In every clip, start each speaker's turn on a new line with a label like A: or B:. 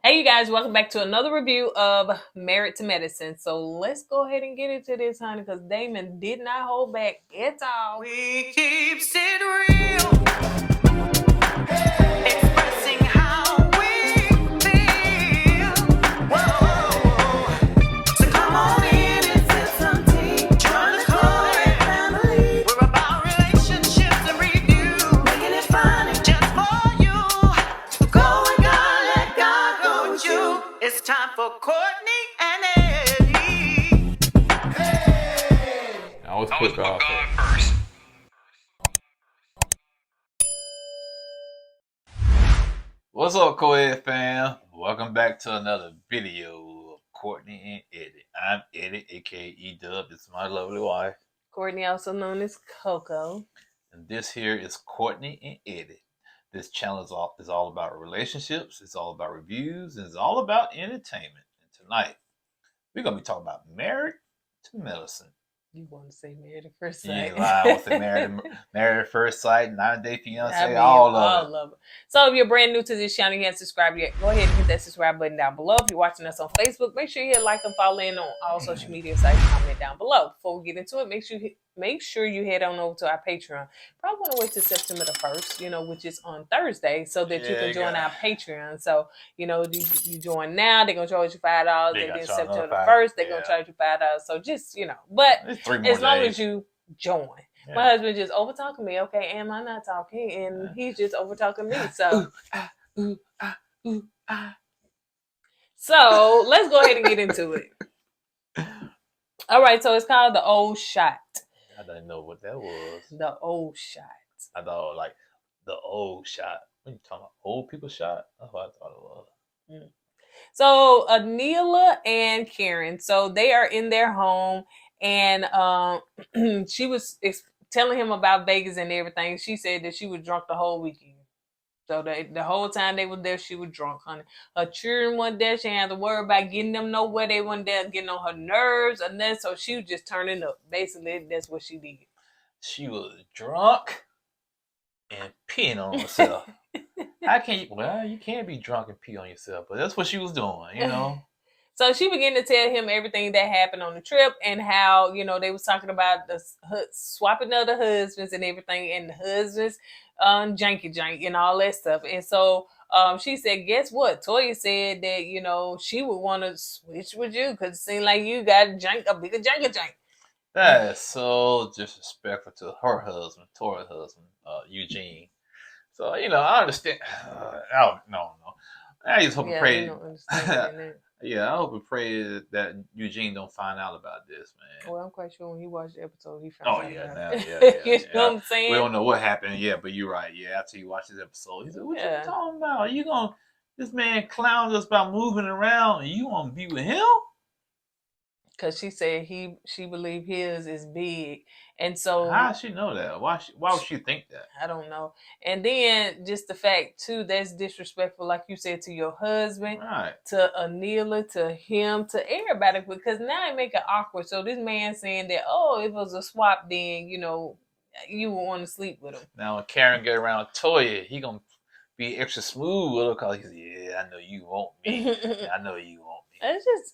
A: Hey, you guys, welcome back to another review of Married to Medicine. So let's go ahead and get into this, honey, because Damon did not hold back at all.
B: We keeps it real, expressing how we feel. Whoa, so come on in and sip some tea. Join the KOED family. We're about relationships and review, making it fun just for you. Go with God, let God go with you. It's time for Courtney and Eddie.
C: I always put God first. What's up, KOED fam? Welcome back to another video of Courtney and Eddie. I'm Eddie, aka E-Dub. This is my lovely wife.
A: Courtney, also known as Coco.
C: And this here is Courtney and Eddie. This channel is all about relationships, it's all about reviews, and it's all about entertainment. And tonight, we're going to be talking about Married to Medicine.
A: You want to say Married at First
C: You
A: Sight?
C: ain't lying. I want to say married at First Sight, 9-day fiance, all of it.
A: So if you're brand new to this channel, you haven't subscribed yet, go ahead and hit that subscribe button down below. If you're watching us on Facebook, make sure you hit like and follow in on all social media sites. Comment down below. Before we get into it, make sure you head on over to our Patreon. Probably want to wait till September the 1st, which is on Thursday, so that you can join our Patreon. So, you join now, they're going to charge you $5. And then September the 1st, they're going to charge you $5. So just, but as long as you join. Yeah. My husband just over talking me. Okay, am I not talking? And he's just over talking me. So, So let's go ahead and get into it. All right, so it's called The Old Shot.
C: I didn't know what that was.
A: The Old Shot.
C: I thought like the old shot. When you talking about old people shot, that's what I thought it was.
A: So Anila and Karen, so they are in their home, and she was telling him about Vegas and everything. She said that she was drunk the whole weekend. So the whole time they were there, she was drunk, honey. Her children weren't there. She had to worry about getting them nowhere. They weren't there, getting on her nerves, and then so she was just turning up. Basically, that's what she did.
C: She was drunk and peeing on herself. You can't be drunk and pee on yourself, but that's what she was doing,
A: So she began to tell him everything that happened on the trip and how, they was talking about the swapping of the husbands and everything, and the husbands janky jank and all that stuff. And so she said, guess what? Toya said that, she would want to switch with you because it seemed like you got a bigger jank.
C: That is so disrespectful to her husband, Toya's husband, Eugene. So, I understand. No. I just hope and pray. Yeah, I hope and pray that Eugene don't find out about this, man.
A: Well, I'm quite sure when he watched the episode, he found out.
C: Yeah.
A: You know what I'm saying?
C: We don't know what happened, but you're right. Yeah, after you watch this episode, he said, what you talking about? This man clowned us about moving around, and you want to be with him?
A: Because she said she believed his is big. And so
C: how does she know that? Why would she think that?
A: I don't know. And then just the fact too, that's disrespectful, like you said, to your husband,
C: right,
A: to Anila, to him, to everybody, because now it make it awkward. So this man saying that, if it was a swap, then you would want to sleep with him.
C: Now when Karen get around Toya, he gonna be extra smooth with her because he's I know you want me. I know you want me.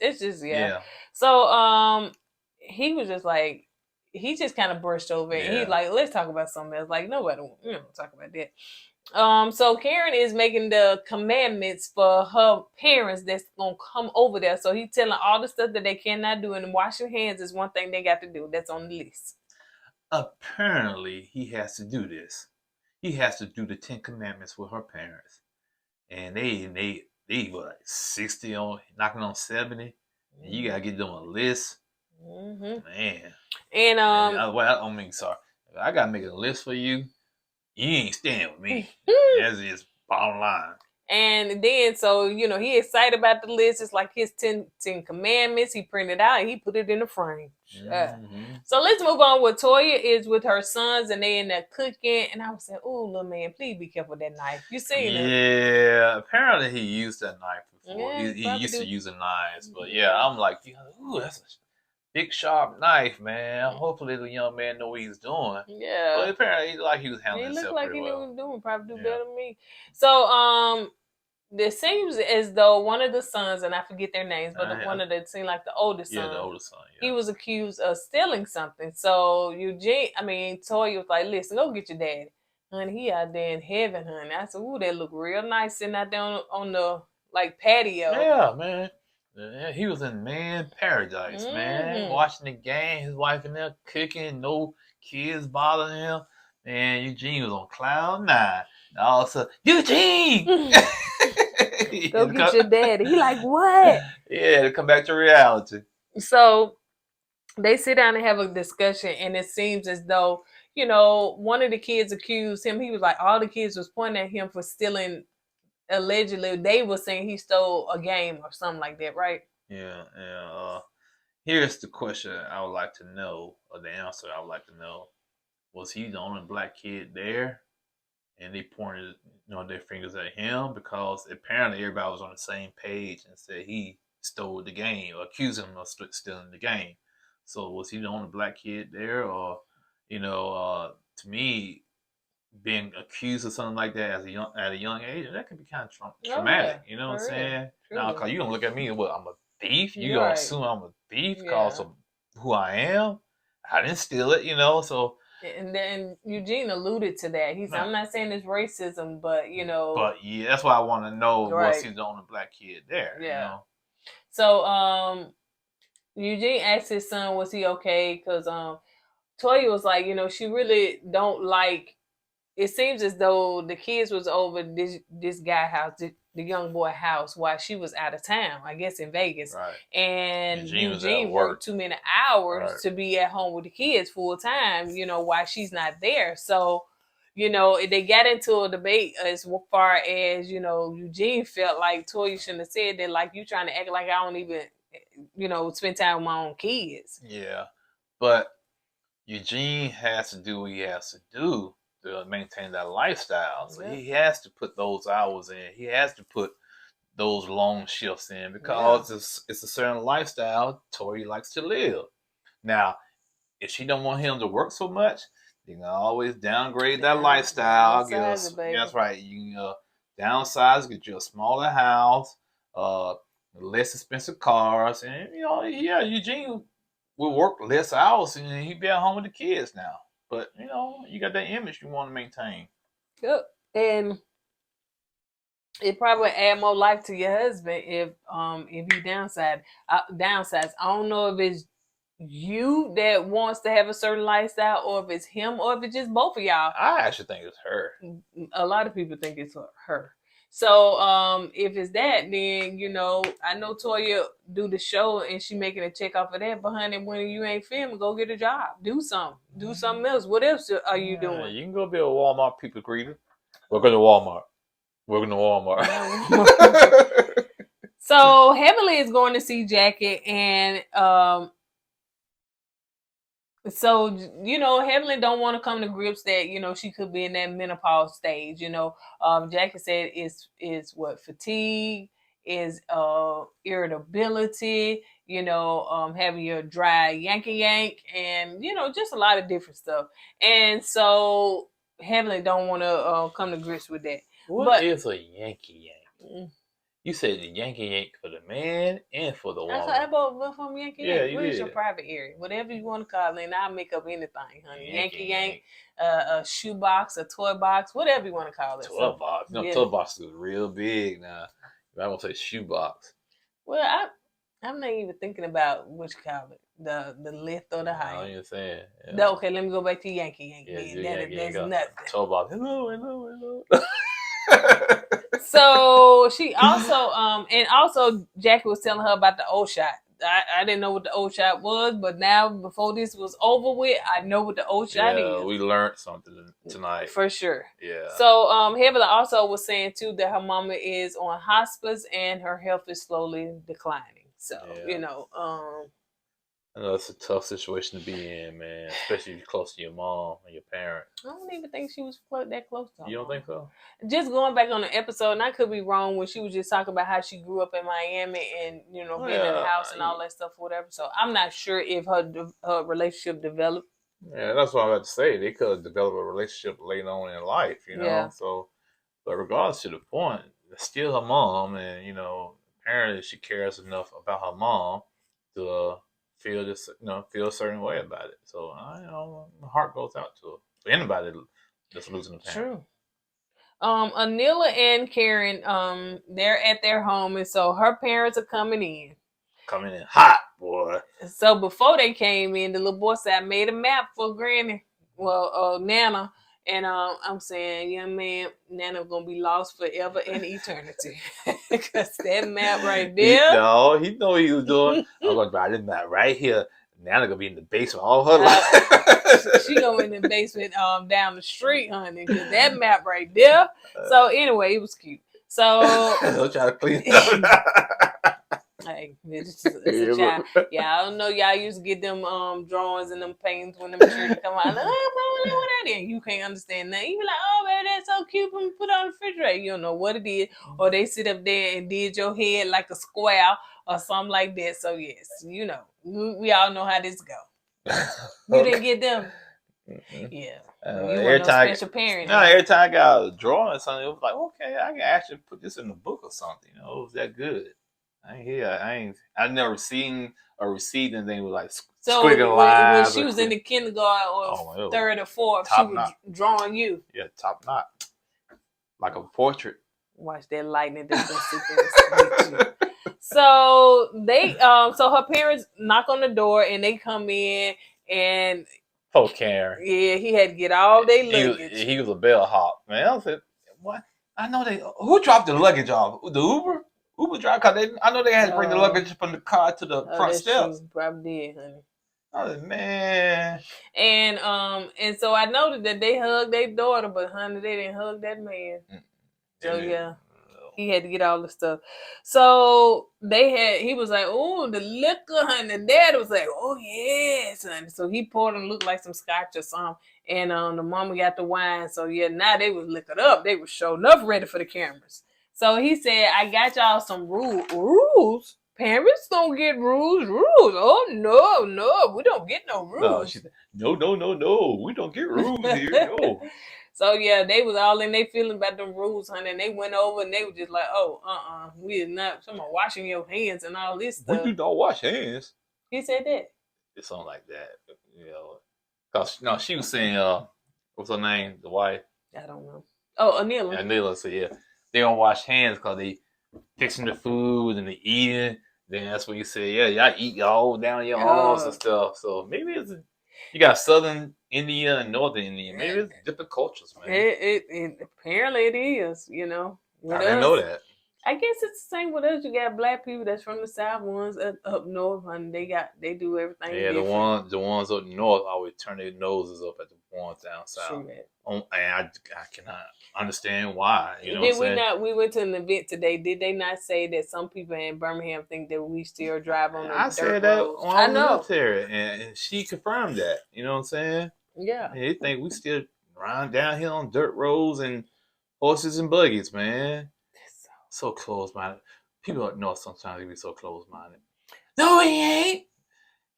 A: It's just yeah. So he was just like, he just kind of brushed over it. And he's like, let's talk about something else. Like, nobody talk about that. So Karen is making the commandments for her parents that's gonna come over there. So he's telling all the stuff that they cannot do, and washing hands is one thing they got to do. That's on the list.
C: Apparently, he has to do this. He has to do the 10 Commandments with her parents, and they were like 60 on knocking on 70. And you gotta get them a list, man.
A: And
C: sorry, if I gotta make a list for you, you ain't staying with me. That's just bottom line.
A: And then, so, he excited about the list. It's like his 10 commandments. He printed out and he put it in the frame. So let's move on. What Toya is with her sons, and they in there cooking. And I was saying, oh, little man, please be careful with that knife. You seen it?
C: Yeah, apparently he used that knife before. Yeah, he used to use knives. But I'm like, ooh, that's a big sharp knife, man. Hopefully the young man know what he's doing.
A: Yeah.
C: But apparently he was handling himself.
A: He looked like he knew what he was doing. Probably do better than me. So it seems as though one of the sons, and I forget their names, but one of the seemed like the oldest son.
C: Yeah, the oldest son. Yeah.
A: He was accused of stealing something. So Toya was like, "Listen, go get your daddy, honey. He out there in heaven, honey." I said, "Ooh, that look real nice sitting out there on the like patio."
C: Yeah, man. Yeah, he was in paradise, man. Watching the game, his wife in there cooking, no kids bothering him. Man, Eugene was on cloud 9. All of a sudden, Eugene!
A: Go get your daddy. He like, what?
C: Yeah, to come back to reality.
A: So they sit down and have a discussion, and it seems as though, one of the kids accused him. He was like, all the kids was pointing at him for stealing. Allegedly, they were saying he stole a game or something like that, right?
C: Yeah. Here's the question I would like to know, or the answer I would like to know. Was he the only black kid there? And they pointed, their fingers at him, because apparently everybody was on the same page and said he stole the game, or accused him of stealing the game. So was he the only black kid there? Or, to me, being accused of something like that at a young age, that can be kind of traumatic. You know what I'm saying? Now, because you don't look at me, I'm a thief. You don't assume I'm a thief because of who I am. I didn't steal it, so.
A: And then Eugene alluded to that. He said, I'm not saying it's racism, but,
C: But, yeah, that's why I want to know, was he the only black kid there? Yeah.
A: So, Eugene asked his son, was he okay? Because Toya was like, she really don't like. It seems as though the kids was over this guy house, the young boy house, while she was out of town, I guess in Vegas.
C: Right.
A: And Eugene worked too many hours to be at home with the kids full time, while she's not there. So, they got into a debate as far as, Eugene felt like Toya shouldn't have said that, like, you trying to act like I don't even, spend time with my own kids.
C: Yeah. But Eugene has to do what he has to do to maintain that lifestyle. So he has to put those hours in. He has to put those long shifts in, because it's a certain lifestyle Tori likes to live. Now, if she don't want him to work so much, you can always downgrade that lifestyle. That's right. You can downsize, get you a smaller house, less expensive cars, and Eugene will work less hours and he'd be at home with the kids now. But, you got that image you want to maintain.
A: Yep. And it probably add more life to your husband if you downsize. I don't know if it's you that wants to have a certain lifestyle, or if it's him, or if it's just both of y'all.
C: I actually think it's her.
A: A lot of people think it's her. So if it's that, then I know Toya do the show and she making a check off of that. But honey, when you ain't filming, go get a job, do something else. What else are you doing?
C: You can go be a Walmart people greeter. Welcome to Walmart.
A: So Heavenly is going to see Jackie, and so Heavenly don't want to come to grips that she could be in that menopause stage. Jackie said is what fatigue is, irritability, having your dry yank, and just a lot of different stuff. And so Heavenly don't want to come to grips with that.
C: What is a Yankee yank? You said the Yankee yank for the man and for the woman.
A: I both from Yankee yank.
C: Yeah,
A: Where's your private area? Whatever you want to call it, and I'll make up anything, honey. Yankee yank, a shoe box, a toy box, whatever you want to call it.
C: Toy box. Toy box is real big now. I won't say shoe box.
A: Well, I'm not even thinking about which call it. The lift or the height.
C: I understand.
A: Yeah. Okay, let me go back to Yankee yank. That's nothing.
C: Toy box. Hello.
A: So she also and also Jackie was telling her about the old shot. I didn't know what the old shot was, but now before this was over with, I know what the old shot is.
C: Yeah, we learned something tonight.
A: For sure.
C: Yeah.
A: So Heavenly also was saying too that her mama is on hospice and her health is slowly declining. So,
C: I know it's a tough situation to be in, man, especially if you're close to your mom and your parents.
A: I don't even think she was that close to her.
C: You don't think so?
A: Just going back on the episode, and I could be wrong, when she was just talking about how she grew up in Miami and, being in the house and all that stuff, whatever. So I'm not sure if her relationship developed.
C: Yeah, that's what I'm about to say. They could have developed a relationship later on in life, So, but regardless to the point, still her mom, and apparently she cares enough about her mom to feel this, feel a certain way about it. So my heart goes out to her. For anybody that's losing a parent.
A: True. Anila and Karen, they're at their home, and so her parents are coming in.
C: Coming in hot, boy.
A: So before they came in, the little boy said, I made a map for Granny. Well, Nana. And I'm saying, young man, Nana gonna be lost forever in eternity. Because that map right there.
C: He know what he was doing. I'm gonna write this map right here. Nana gonna be in the basement all her life.
A: She go in the basement down the street, honey. Because that map right there. So anyway, it was cute. So
C: don't try to clean it up.
A: Hey, it's a child. Yeah, I don't know. Y'all used to get them drawings and them paintings when them children come out. You can't understand that. You be like, oh man, that's so cute. Put it on the refrigerator. You don't know what it is, or they sit up there and did your head like a square or something like that. So yes, we all know how this go. You didn't get them. Yeah. You were no special parent.
C: No, every time I got a drawing or something, it was like, okay, I can actually put this in the book or something. It was that good. I never seen or received anything with like squiggly lines.
A: When she was in the kindergarten or third or fourth, she was drawing you.
C: Yeah, top notch, like a portrait.
A: Watch that lightning that's gonna sit there. So so her parents knock on the door and they come in and.
C: Poor Karen.
A: Yeah, he had to get all their luggage.
C: He was a bellhop, man. I said, what? I know who dropped the luggage off? The Uber? Uber driver, cause I know they had to bring the luggage from the car to the front steps.
A: Probably did, honey.
C: Oh man.
A: And so I noticed that they hugged their daughter, but honey, they didn't hug that man. So yeah, he had to get all the stuff. So he was like, oh, the liquor, honey. Dad was like, oh yes, honey. So he poured and looked like some scotch or something. And the mama got the wine. So yeah, now they was liquored up. They was showing up ready for the cameras. So he said, I got y'all some rules. Parents don't get rules. Oh, no. We don't get no rules.
C: No, she said, no. We don't get rules here. No.
A: So, yeah, they was all in their feeling about them rules, honey. And they went over and they were just like, oh, we is not someone washing your hands and all this stuff.
C: We do not wash hands.
A: He said that.
C: It's something like that. Because, she was saying, what's her name? The wife?
A: I don't know. Oh, Anila.
C: Yeah, Anila, so yeah. They don't wash hands because they fixing the food and they eating. Then that's what you say, yeah, y'all eat y'all down your arms and stuff. So maybe you got Southern India and Northern India. Maybe it's different cultures, man.
A: It apparently it is, I
C: didn't know that.
A: I guess it's the same with us. You got black people that's from the South, ones up north, and they do everything.
C: Yeah, different. the ones up north always turn their noses up at the ones down south. And I cannot understand why.
A: We went to an event today. Did they not say that some people in Birmingham think that we still drive on the dirt roads? I said that on the
C: military, and she confirmed that. You know what I'm saying?
A: Yeah.
C: And they think we still ride down here on dirt roads and horses and buggies, man. So close-minded. People up north sometimes they be so close-minded. No, he ain't.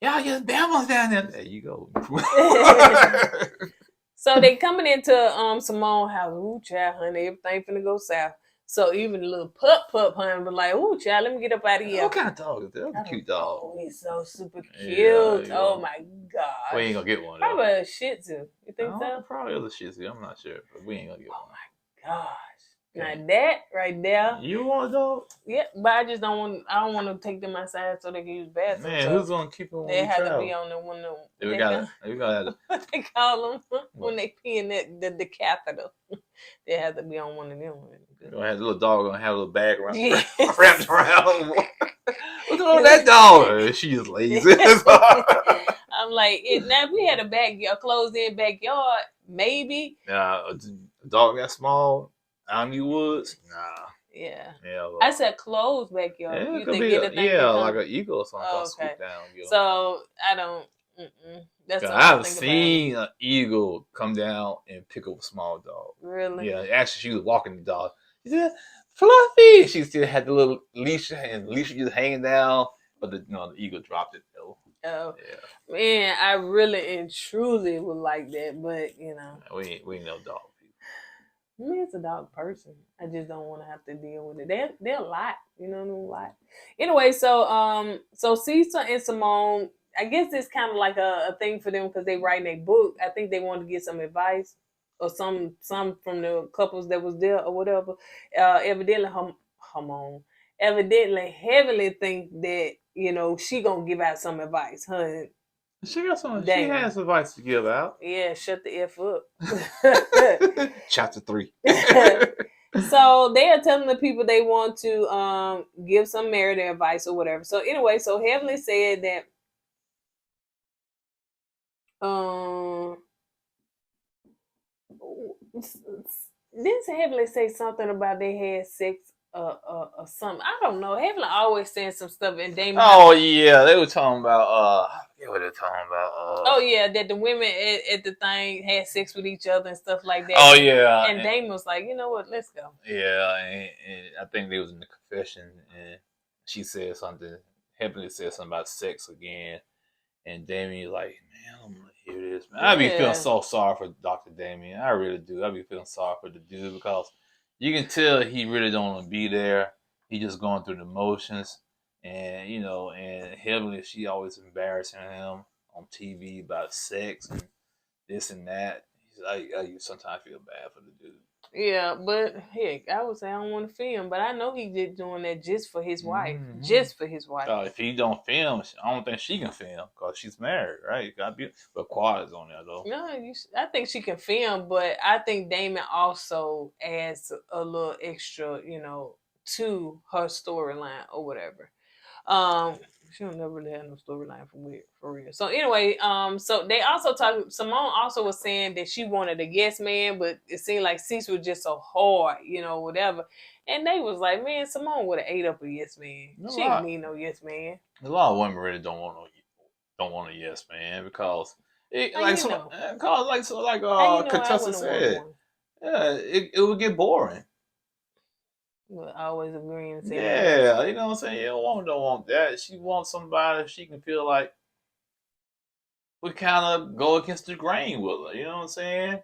C: Y'all just Bama's down there. There you go.
A: So they coming into Simone house. Ooh, child, honey, everything finna go south. So even the little pup, honey, was like, ooh, child, let me get up out of here.
C: What kind of dog is that? That's a cute dog.
A: Oh, he's so super cute. Yeah. Oh my God.
C: We ain't gonna get one.
A: Probably a Shih Tzu. You think so?
C: Probably is a Shih Tzu. I'm not sure, but we ain't gonna get one.
A: Oh my gosh. Now that right there.
C: You want a dog?
A: Yeah, but I just don't want. I don't want to take them outside so they can use bathrooms.
C: Man, so who's gonna keep them?
A: They have to be on the one.
C: We got
A: what they call them when they pee in the catheter. They have to be on one of them.
C: Gonna have the little dog gonna have a little bag around, wrapped around. What's wrong with that dog? She is lazy.
A: I'm like, now if we had a closed-in backyard, maybe.
C: A dog that small. Out in the woods? Nah.
A: Yeah.
C: Well,
A: I said closed backyard.
C: Yeah,
A: you think anything
C: like an eagle or something. Scoop down.
A: So I don't. That's
C: I've seen an eagle come down and pick up a small dog.
A: Really?
C: Yeah. Actually, she was walking the dog. She said, "Fluffy." She still had the little leash, and the leash was hanging down, but the eagle dropped it though.
A: Oh yeah. Man, I really and truly would like that, but
C: we ain't no dog.
A: I mean, it's a dog person. I just don't want to have to deal with it. They're a lot, you know, a lot. Anyway, so Cecil and Simone, I guess it's kind of like a thing for them because they writing a book. I think they wanted to get some advice or some from the couples that was there or whatever. Evidently, evidently, Heavenly think that she gonna give out some advice, huh?
C: She got some. She
A: Damn.
C: has advice to give out.
A: Yeah, shut the F up.
C: Chapter 3.
A: So they are telling the people they want to give some marital advice or whatever. So anyway, so Heavenly said that didn't Heavenly say something about they had sex or something? I don't know. Heavenly always saying some stuff and Damon.
C: Oh yeah, they were talking about I forget what they're talking about.
A: Oh yeah, that the women at the thing had sex with each other and stuff like that.
C: Oh yeah,
A: and Damon was like, you know what, let's go.
C: Yeah, and I think they was in the confession, and she said something. Heavenly said something about sex again, and Damien like, man, I'm gonna hear this, man. I be feeling so sorry for Dr. Damien. I really do. I be feeling sorry for the dude because you can tell he really don't want to be there. He just going through the motions, and and Heavenly, she always embarrassing him on TV about sex and this and that. I sometimes feel bad for the dude.
A: Yeah, but heck, I would say I don't want to film, but I know he did doing that just for his wife. Just for his wife.
C: If he don't film, I don't think she can film because she's married, right? Got to be, but Quad is on there though.
A: No, I think she can film, but I think Damon also adds a little extra, to her storyline or whatever. She don't never really have no storyline for real. So anyway, so they also talked. Simone also was saying that she wanted a yes man, but it seemed like Cece was just so hard, whatever. And they was like, man, Simone would have ate up a yes man. She ain't need no yes man.
C: A lot of women really don't want a yes man because Contessa said, yeah, it would get boring.
A: We're always agreeing and saying,
C: yeah, you know what I'm saying? Your woman don't want that. She wants somebody she can feel like we kind of go against the grain with her. You know what I'm saying?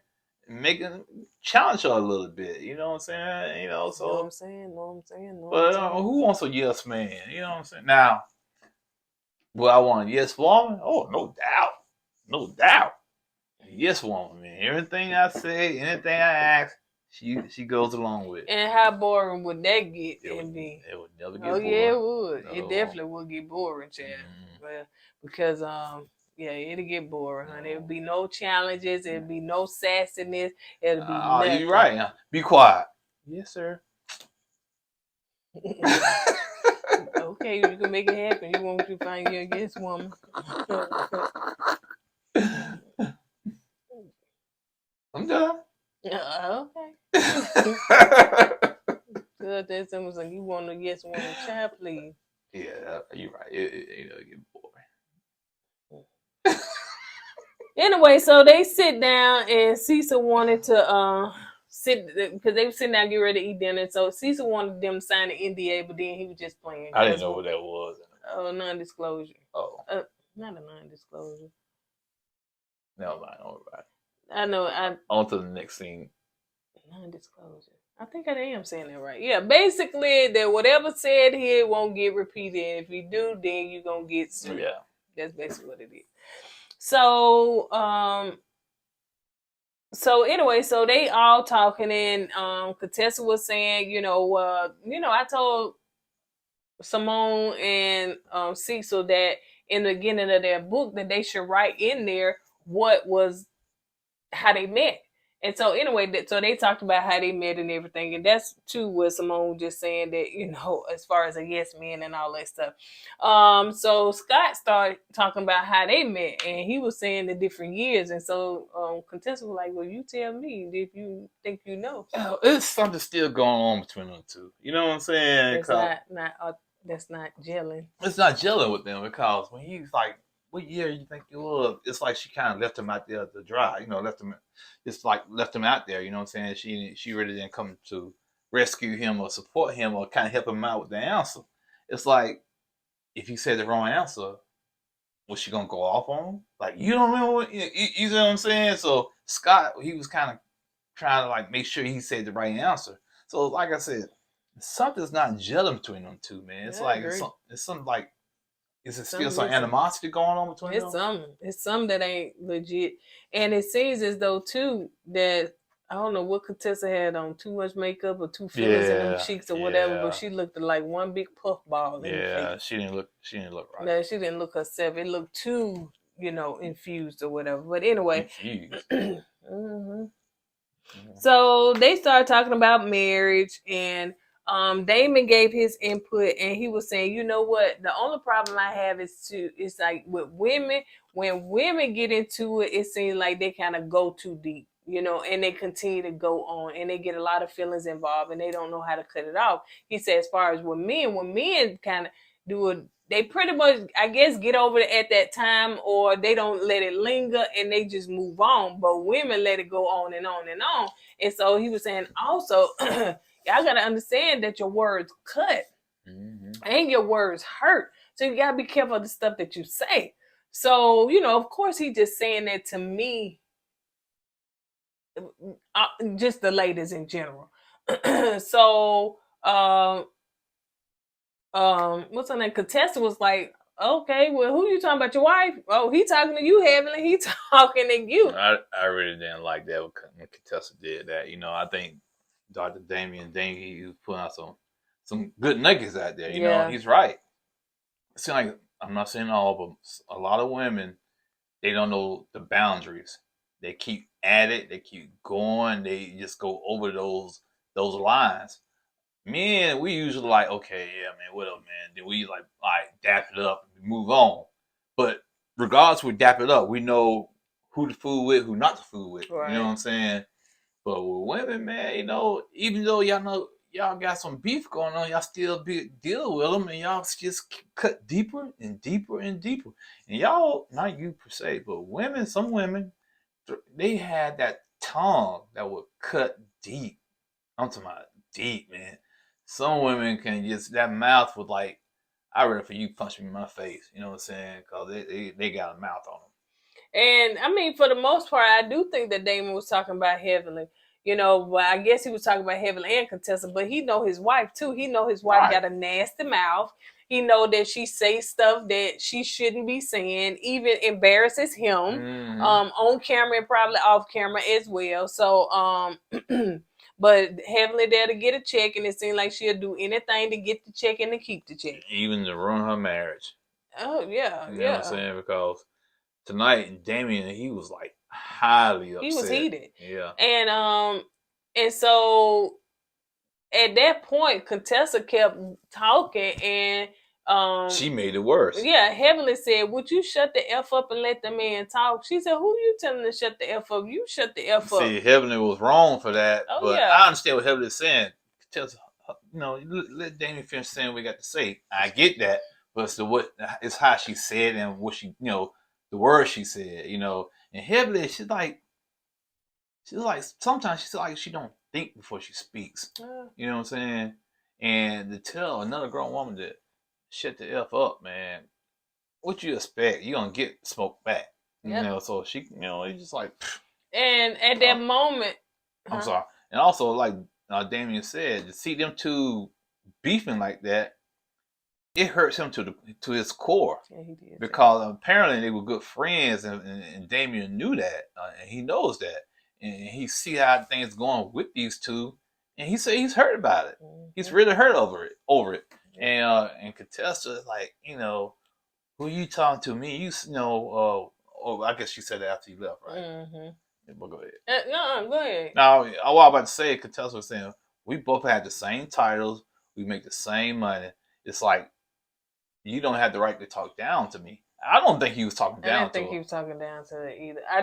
C: Challenge her a little bit. You know what I'm saying? So.
A: Know what I'm saying?
C: But who wants a yes man? You know what I'm saying? Now, will I want a yes woman? Oh, no doubt. Yes woman, man. Everything I say, anything I ask, she goes along with.
A: And how boring would that get?
C: It would never get boring.
A: Oh yeah, it would. No. It definitely would get boring, Chad. Well, because it'll get boring, honey. It'll be no challenges. It'll be no sassiness. It'll be nothing.
C: You're right. Be quiet. Yes, sir.
A: Okay, you can make it happen. You want to find your guest woman.
C: I'm done.
A: Okay. Good. That someone's like, you want to guess woman, child, please.
C: Yeah, you're right. It get boring.
A: Anyway, so they sit down, and Cecil wanted to sit because they were sitting down getting ready to eat dinner. So Cecil wanted them to sign the NDA, but then he was just playing.
C: I didn't know what that was.
A: Oh, non-disclosure.
C: Oh,
A: not a non-disclosure.
C: Never mind. All right.
A: I know.
C: On to the next scene.
A: Non-disclosure. I think I am saying that right. Yeah, basically that whatever said here won't get repeated. If you do, then you're gonna get sued.
C: Yeah,
A: that's basically what it is. So, anyway, so they all talking, and Contessa was saying, I told Simone and Cecil that in the beginning of their book that they should write in there how they met. And so anyway, so they talked about how they met and everything. And that's too what Simone just saying that, as far as a yes man and all that stuff. So Scott started talking about how they met, and he was saying the different years. And so Contessa was like, well, you tell me if you think you know.
C: There's something still going on between them two. You know what I'm saying?
A: That's not gelling.
C: It's not gelling with them because when he's like, what year you think it was? It's like she kind of left him out there to dry. Left him out there. You know what I'm saying? She really didn't come to rescue him or support him or kind of help him out with the answer. It's like if he said the wrong answer, was she gonna go off on him? Like, you don't remember what you know what I'm saying? So Scott, he was kind of trying to like make sure he said the right answer. So like I said, something's not gelling between them two, man. It's like it's something like is it still some animosity going on between them?
A: It's something that ain't legit. And it seems as though too that I don't know what Contessa had on, too much makeup or too fillers in them cheeks or whatever, but she looked like one big puff ball in the face.
C: Yeah, she didn't look right.
A: No, she didn't look herself. It looked too, infused or whatever. But anyway. Mm-hmm. So they started talking about marriage, and Damon gave his input, and he was saying, you know what? The only problem I have is it's like with women, when women get into it, it seems like they kind of go too deep, and they continue to go on, and they get a lot of feelings involved, and they don't know how to cut it off. He said, as far as when men kind of do it, they pretty much, I guess, get over it at that time, or they don't let it linger and they just move on. But women let it go on and on and on. And so he was saying also, y'all got to understand that your words cut and your words hurt. So you got to be careful of the stuff that you say. So, of course, he just saying that to me, just the ladies in general. So, what's her name? Contessa was like, okay, well, who you talking about? Your wife? Oh, he talking to you, Heavenly. He talking to you.
C: I really didn't like that when Contessa did that. I think Dr. Damian he was putting out some good nuggets out there. You know, he's right. It seems like, I'm not saying all, but a lot of women, they don't know the boundaries. They keep at it. They keep going. They just go over those lines. Men, we usually like, okay, yeah, man, what up, man? Then we like dap it up and move on. But regardless, we dap it up. We know who to fool with, who not to fool with. Right. You know what I'm saying? But with women, man, even though y'all know y'all got some beef going on, y'all still deal with them, and y'all just cut deeper and deeper and deeper. And y'all, not you per se, but women, some women, they had that tongue that would cut deep. I'm talking about deep, man. Some women can just, that mouth would like, I'd rather for you punch me in my face. You know what I'm saying? Because they got a mouth on them.
A: And I mean, for the most part, I do think that Damon was talking about Heavenly. But I guess he was talking about Heavenly and Contessa, but he know his wife too. He know his wife got a nasty mouth. He know that she says stuff that she shouldn't be saying, even embarrasses him on camera and probably off camera as well. So, but Heavenly there to get a check, and it seems like she'll do anything to get the check and to keep the check.
C: Even to ruin her marriage.
A: Oh, yeah.
C: You know what I'm saying? Because tonight, Damien, he was like highly upset.
A: He was heated.
C: Yeah.
A: And so at that point, Contessa kept talking, and
C: she made it worse.
A: Yeah, Heavenly said, would you shut the F up and let the man talk? She said, who you telling to shut the F up? You shut the F up.
C: See, Heavenly was wrong for that. Oh, but I understand what Heavenly is saying. Contessa, let Damien finish saying what we got to say. I get that. But it's how she said and what she, the words she said, And Heavenly, she's like, sometimes she's like, she don't think before she speaks. You know what I'm saying? And to tell another grown woman to shut the F up, man, what you expect? You're going to get smoked back. Yep. So she, it's just like.
A: And at that moment.
C: I'm sorry. And also, like Damien said, to see them two beefing like that, it hurts him to his core. Yeah, he did. Because apparently they were good friends, and Damien knew that, and he knows that. And he see how things going with these two, and he said he's hurt about it. Mm-hmm. He's really hurt over it. And Contessa is like, who you talking to? Me? I guess she said that after you left, right? Mm-hmm. Yeah, but go ahead.
A: Go ahead.
C: Now, what I was about to say, Contessa was saying, we both had the same titles. We make the same money. It's like, you don't have the right to talk down to me. I don't think he was talking down to her. I didn't
A: think he was talking down to her either. I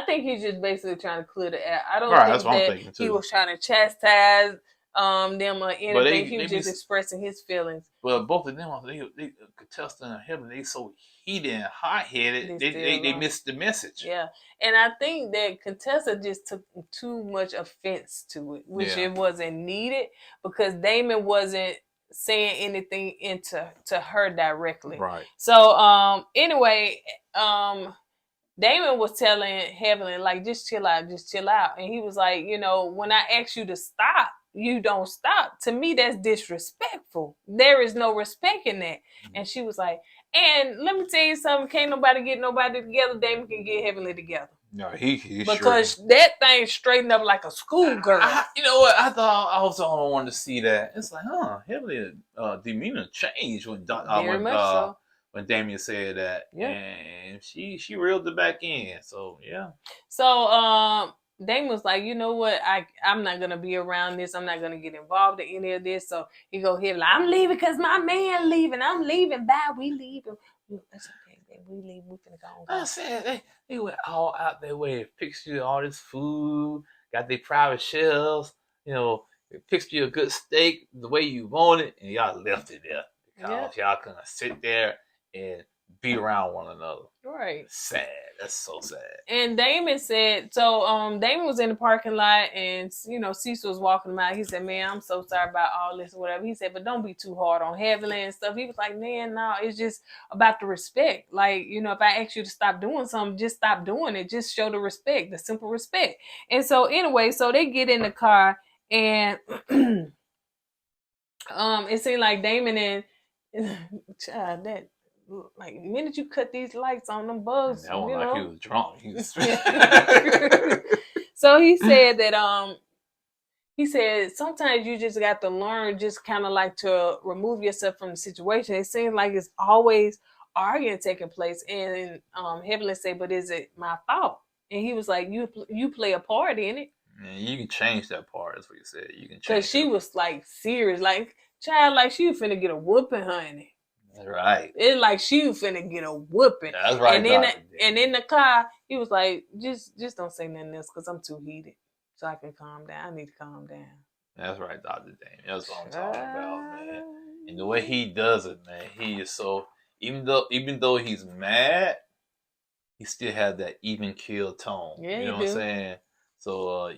A: think he's just basically trying to clear the air. I don't think that he was trying to chastise them or anything. He was just expressing his feelings.
C: Well, both of them, they Contessa and Helena, they so heated and hot-headed, they missed the message.
A: Yeah, and I think that Contessa just took too much offense to it, which it wasn't needed, because Damon wasn't saying anything into her directly.
C: Right.
A: So anyway, Damon was telling Heavenly, like, just chill out. And he was like, you know, when I ask you to stop, you don't stop. To me, that's disrespectful. There is no respect in that. And she was like, and let me tell you something, can't nobody get nobody together. Damon can get Heavenly together.
C: No, he
A: because
C: sure.
A: that thing straightened up like a schoolgirl.
C: You know what? I thought I was the only one to see that. It's like, Heavenly demeanor changed when when Damien said that, and she reeled it back in. So yeah.
A: So Damon was like, you know what? I'm not gonna be around this. I'm not gonna get involved in any of this. So he go here, like, I'm leaving because my man leaving. I'm leaving. Bye. We leaving. That's okay, baby. We leave. We finna go.
C: I said they went all out their way to fix you all this food, got their private shelves, you know, they fixed you a good steak the way you want it, and y'all left it there because y'all couldn't sit there and be around one another.
A: Right.
C: Sad. That's so sad.
A: And Damon said, so Damon was in the parking lot, and you know, Cecil was walking him out. He said, man, I'm so sorry about all this or whatever. He said, but don't be too hard on Heavenly and stuff. He was like, man, no, it's just about the respect. Like, you know, if I ask you to stop doing something, just stop doing it. Just show the respect, the simple respect. And so anyway, so they get in the car, and it seemed like Damon and child, that like the minute you cut these lights on, them bugs,
C: that one, like, he was drunk. He was
A: So he said that he said sometimes you just got to learn, just kind of like to remove yourself from the situation. It seems like it's always arguing taking place, and Heavenly said, but is it my fault? And he was like, you play a part in it.
C: Yeah, you can change that part. That's what you said. You can change.
A: Because she was like serious, like child, like she was finna get a whooping, honey.
C: Right.
A: It's like she was finna get a whooping.
C: That's right.
A: And in the car, he was like, just don't say nothing else because I'm too heated. So I can calm down. I need to calm down.
C: That's right, Dr. Dane. That's what I'm talking about, man. And the way he does it, man, he is so, even though he's mad, he still has that even keel tone.
A: Yeah,
C: you know what I'm saying? So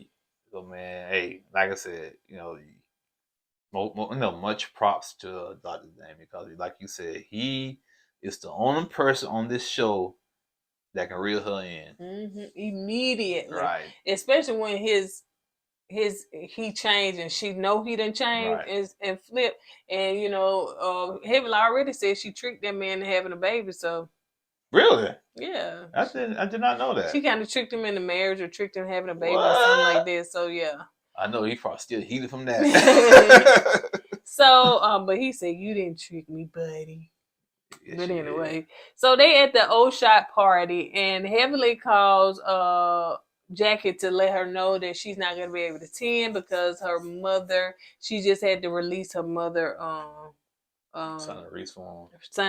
C: man, hey, like I said, you know, much props to Dr. Dane, because like you said, he is the only person on this show that can reel her in
A: immediately,
C: right?
A: Especially when he changed and she know he done changed, right, and flip. And you know, Heavenly already said she tricked that man into having a baby. So
C: really,
A: yeah,
C: I did not know that.
A: She kind of tricked him into marriage or tricked him having a baby or something like this. So yeah,
C: I know he probably still heated from that.
A: So, but he said, you didn't trick me, buddy. Yes, but anyway, so they at the old shot party, and Heavenly calls Jackie to let her know that she's not going to be able to attend because her mother, she just had to release her mother
C: sign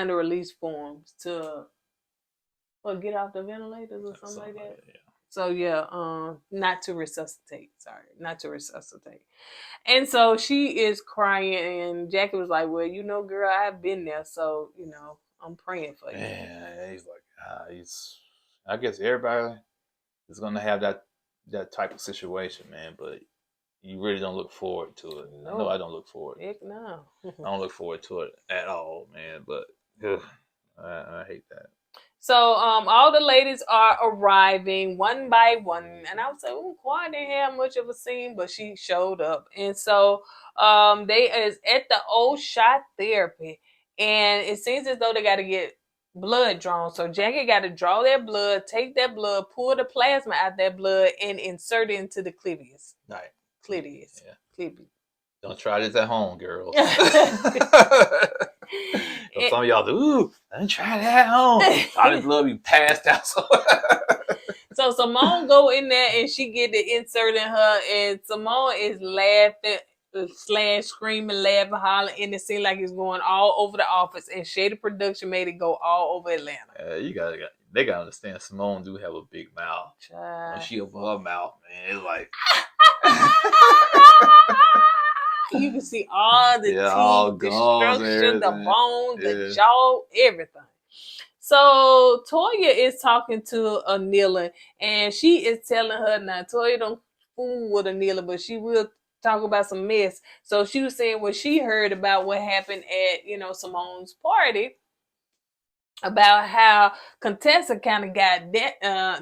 A: the release forms to get off the ventilators or something like that. Yeah. So yeah, not to resuscitate. And so she is crying, and Jackie was like, well, you know, girl, I've been there, so, you know, I'm praying for you.
C: Man, he's like, I guess everybody is going to have that type of situation, man, but you really don't look forward to it. No. I know I don't look forward.
A: Heck no.
C: I don't look forward to it at all, man, but I hate that.
A: So all the ladies are arriving one by one, and I was like, "Oh, Quad didn't have much of a scene, but she showed up." And so they is at the old shot therapy, and it seems as though they got to get blood drawn. So Jackie got to draw that blood, take that blood, pull the plasma out that blood, and insert it into the clitoris.
C: Right,
A: clitoris. Yeah, clitoris.
C: Don't try this at home, girls. Some of y'all do, ooh, I didn't try that at home. All this blood be passed out.
A: So Simone go in there and she get the insert in her, and Simone is laughing / screaming, laughing, hollering, and it seems like it's going all over the office, and Shady Production made it go all over Atlanta.
C: They gotta understand, Simone do have a big mouth. When she open her mouth, man, it's like
A: you can see all the teeth, the structure, the bone, the jaw, everything. So Toya is talking to Anila, and she is telling her, now Toya don't fool with Anila, but she will talk about some mess. So she was saying what she heard about what happened at, Simone's party. about how Contessa kind of got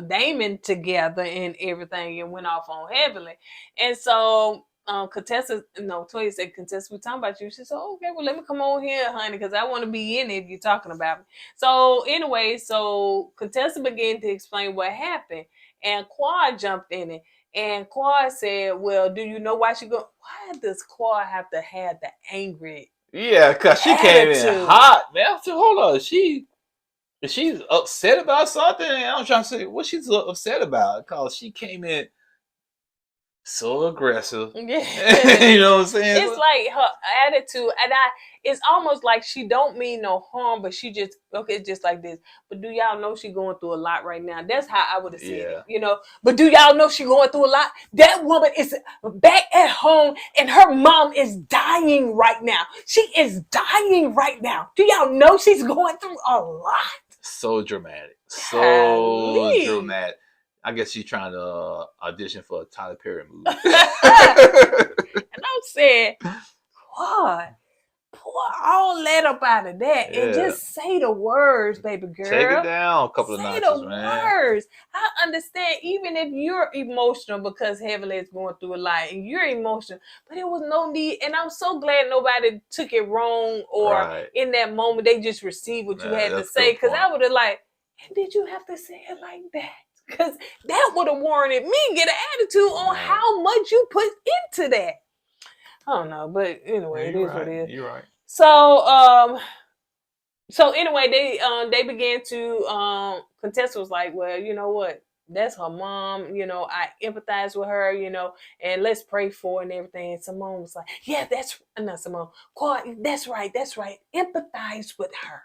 A: Damon together and everything and went off on Heavenly. And so Contessa, no, Toya said, Contessa, we're talking about you. She said, okay, well, let me come on here, honey, because I want to be in it if you're talking about me. So anyway, so Contessa began to explain what happened, and Quad jumped in it. And Quad said, well, do you know why she go? Why does Quad have to have the angry?
C: Yeah, because she came in hot, man. I said, hold on, she's upset about something. I'm trying to say what she's upset about, because she came in so aggressive.
A: Yeah.
C: You know what I'm saying?
A: It's like her attitude, and it's almost like she don't mean no harm, but she just, okay, just like this. But do y'all know she going through a lot right now? That's how I would have said it, you know. But do y'all know she going through a lot? That woman is back at home, and her mom is dying right now. She is dying right now. Do y'all know she's going through a lot?
C: So dramatic. So dramatic. I guess she's trying to audition for a Tyler Perry movie.
A: And I'm saying, what? Pour all that up out of that and just say the words, baby girl.
C: Take it down a couple of notches, man. Say the
A: words. I understand, even if you're emotional because Heavenly is going through a lot and you're emotional, but there was no need. And I'm so glad nobody took it wrong, or in that moment they just received what you had to say. Because I would have like, and did you have to say it like that? Because that would have warranted me get an attitude on how much you put into that. I don't know, but anyway, it is what it is.
C: You're right.
A: So, so anyway, they began to Contessa was like, well, you know what? That's her mom. You know, I empathize with her. You know, and let's pray for her and everything. And Simone was like, yeah, that's not Simone. Quad, that's right. That's right. Empathize with her.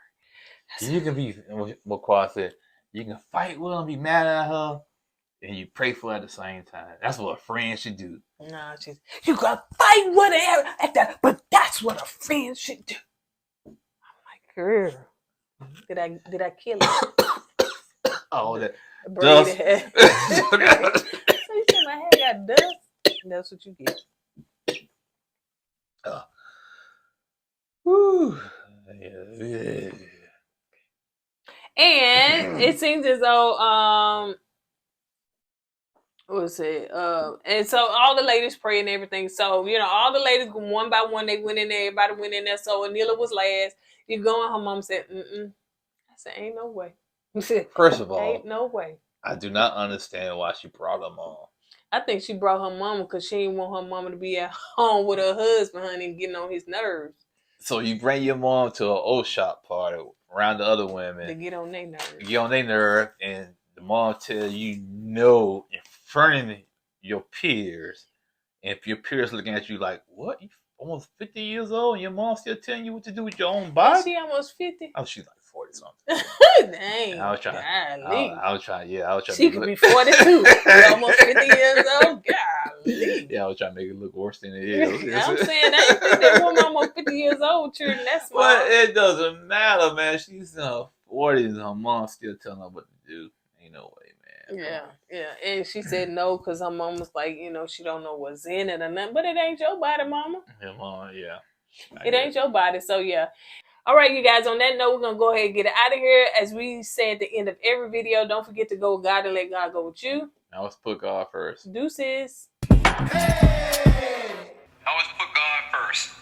C: You can be what Quad said. You can fight with her, be mad at her, and you pray for her at the same time. That's what a friend should do.
A: No, you gotta fight with her at that, but that's what a friend should do. I'm like, girl, did I kill her?
C: Oh, that
A: dust. So you said my hair got dust? That's what you get.
C: Woo.
A: And it seems as though what's it? And so all the ladies pray and everything. So, you know, all the ladies one by one, they went in there, everybody went in there. So Anila was last. You go, and her mom said, I said, ain't no way.
C: First of all,
A: ain't no way.
C: I do not understand why she brought her mom.
A: I think she brought her mama because she didn't want her mama to be at home with her husband, honey, and getting on his nerves.
C: So you bring your mom to an old shop party around the other women.
A: To get on their nerves.
C: Get on their nerve, and the mom tell you no in front of your peers. And if your peers looking at you like, what? You almost 50 years old and your mom still telling you what to do with your own body?
A: Is she almost 50?
C: Oh, she's like 40 something.
A: Dang.
C: I was trying. I was trying.
A: She could be 42. Almost 50 years old. Golly.
C: Yeah, I was trying to make it look worse than it is.
A: I'm saying I ain't think that woman almost 50 years old, children. That's small.
C: But it doesn't matter, man. She's in her 40s and her mom still telling her what to do. Ain't no way, man.
A: Yeah. And she said no because her mom was like, you know, she don't know what's in it or nothing. But it ain't your body, mama.
C: Yeah, mama, yeah.
A: It ain't your body, so yeah. All right, you guys, on that note, we're going to go ahead and get it out of here. As we say at the end of every video, don't forget to go with God and let God go with you.
C: Now let's put God first.
A: Deuces.
B: Hey! Always put God first.